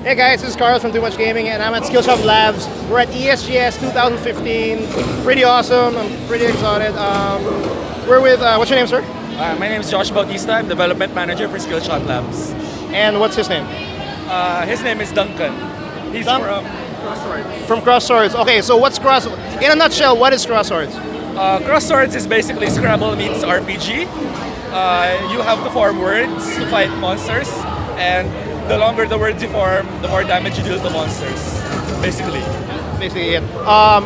Hey guys, this is Carlos from Too Much Gaming, and I'm at Skillshot Labs. We're at ESGS 2015. Pretty awesome. I'm pretty excited. We're with what's your name, sir? My name is Josh Bautista. I'm development manager for Skillshot Labs. And what's his name? His name is Duncan. He's from Crosswords. From Crosswords. Okay, so what's Cross? In a nutshell, what is Crosswords? Crosswords is basically Scrabble meets RPG. You have to form words to fight monsters, and the longer the words you form, the more damage you deal to monsters. Basically. Basically it.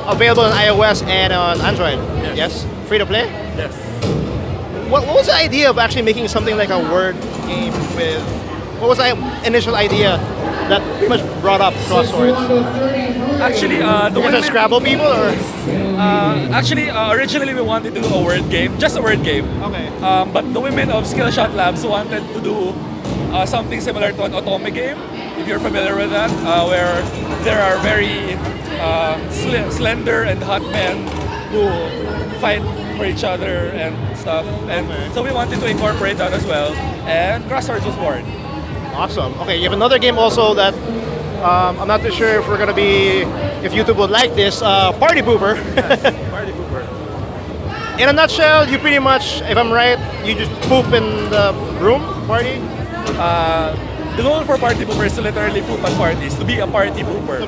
Available on iOS and on Android. Yes. Free to play? Yes. What was the idea of actually making something like a word game with? What was the initial idea that pretty much brought up Crosswords? Actually, Was it Scrabble people or? Originally we wanted to do a word game, just a word game. Okay. But the women of Skillshot Labs wanted to do something similar to an otome game, if you're familiar with that, where there are very slender and hot men who fight for each other and stuff. And so we wanted to incorporate that as well, and Crosswords was born. Awesome. Okay, you have another game also that I'm not too sure if we're gonna be, if YouTube would like this, Party Pooper. Party Pooper. In a nutshell, you pretty much, if I'm right, you just poop in the room, party? The goal for Party Pooper is to literally poop at parties, to be a party pooper.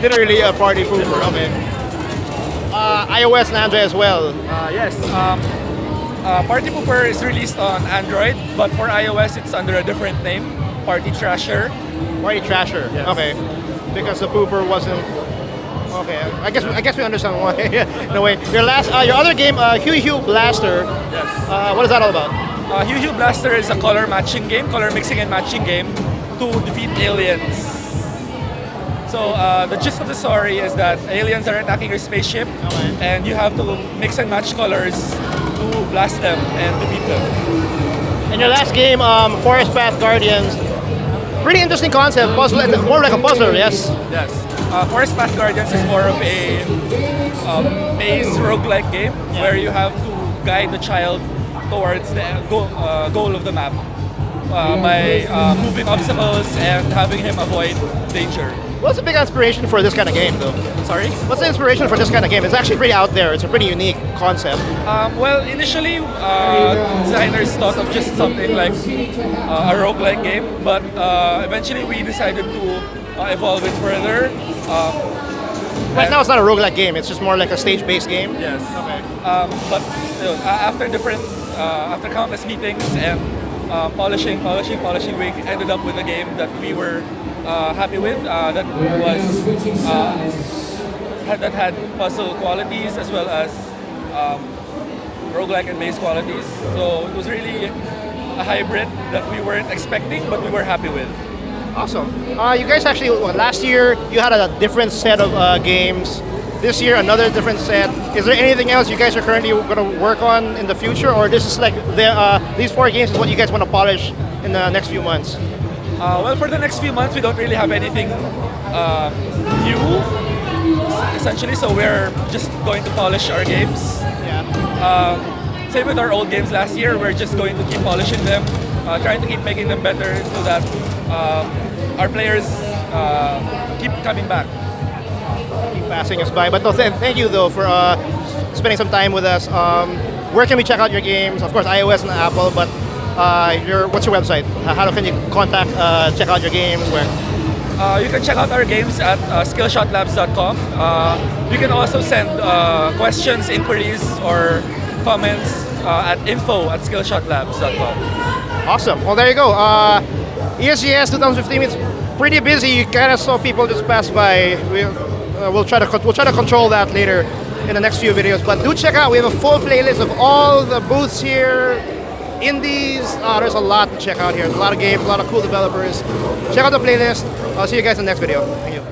Literally a party pooper, okay. iOS and Android as well. Yes. Party Pooper is released on Android, but for iOS it's under a different name, Party Trasher. Party Trasher, Yes. okay. Because the pooper wasn't, okay, I guess we understand why. No way. Your other game, Hue Hue Blaster, Yes. what is that all about? Hue Hue Blaster is a color matching game, color mixing and matching game to defeat aliens. So the gist of the story is that aliens are attacking your spaceship, and you have to mix and match colors to blast them and defeat them. And your last game, Forest Path Guardians, pretty interesting concept, puzzle, more like a puzzler, yes? Yes. Forest Path Guardians is more of a maze roguelike game where you have to guide the child towards the goal of the map by moving obstacles and having him avoid danger. What's the big inspiration for this kind of game, though? Sorry? What's the inspiration for this kind of game? It's actually pretty out there. It's a pretty unique concept. Well, initially, designers thought of just something like a roguelike game, but eventually we decided to evolve it further. Right now, it's not a roguelike game. It's just more like a stage-based game. Yes. Okay. But after countless meetings and polishing, we ended up with a game that we were happy with. That had puzzle qualities as well as roguelike and maze qualities. So it was really a hybrid that we weren't expecting, but we were happy with. Awesome. You guys actually, last year, you had a different set of games. This year, another different set. Is there anything else you guys are currently going to work on in the future, or this is like these 4 games is what you guys want to polish in the next few months? Well, for the next few months, we don't really have anything new, essentially. So we're just going to polish our games. Yeah. Same with our old games last year. We're just going to keep polishing them, trying to keep making them better so that our players keep coming back. Keep passing us by. But no, thank you though for spending some time with us. Where can we check out your games? Of course, iOS and Apple. But what's your website? How can you check out your games? Where? You can check out our games at skillshotlabs.com. You can also send questions, inquiries, or comments at info@skillshotlabs.com. Awesome. Well, there you go. ESGS 2015. It's pretty busy. You kind of saw people just pass by. We'll try to control that later in the next few videos. But do check out. We have a full playlist of all the booths here. Indies. There's a lot to check out here. There's a lot of games, a lot of cool developers. Check out the playlist. I'll see you guys in the next video. Thank you.